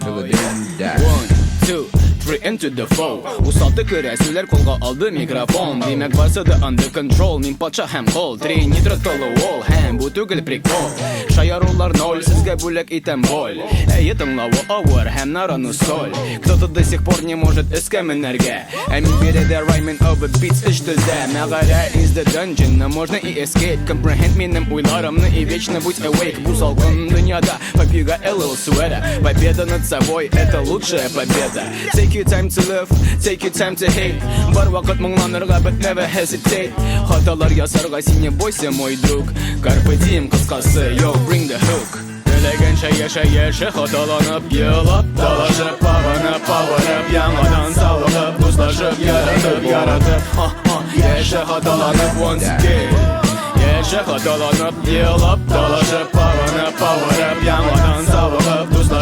One, two, three into the four. УСАЛды көрәсілер қолға алды микрофон. Демек барсыды under control. Мен патша һәм қол. Три нитро толы ол. Һәм бұ түгіл прикол. Шаярулар ноль, сізге бүлек итем боль. Әйе тыңлауы ауыр һәм нараны соль. Кто-то до сих пор не может іске мінерге. Әмін береді rhyming over beats іш тілді. Мәғара is the dungeon, но можно и escape. Comprehend менің ойларымны и вечно будь awake. Бұ салқын дүнияда побега a little sweater. Победа над собой это лучшая победа. Take your time to live, take your time to hate. Бар вақыт мұңланырға but never hesitate. Хаталар ясарға сен не бойся мой друг. Carpe diem қысқасы, yo bring the hook. Тілегенше еші хаталанып елап. Талашып бағынып ауырып яңадан сауығып. Бұзлашып яратып Еші хаталанып once again. Еші хаталанып елап. Талашып бағынып ауырып яңадан сауығып.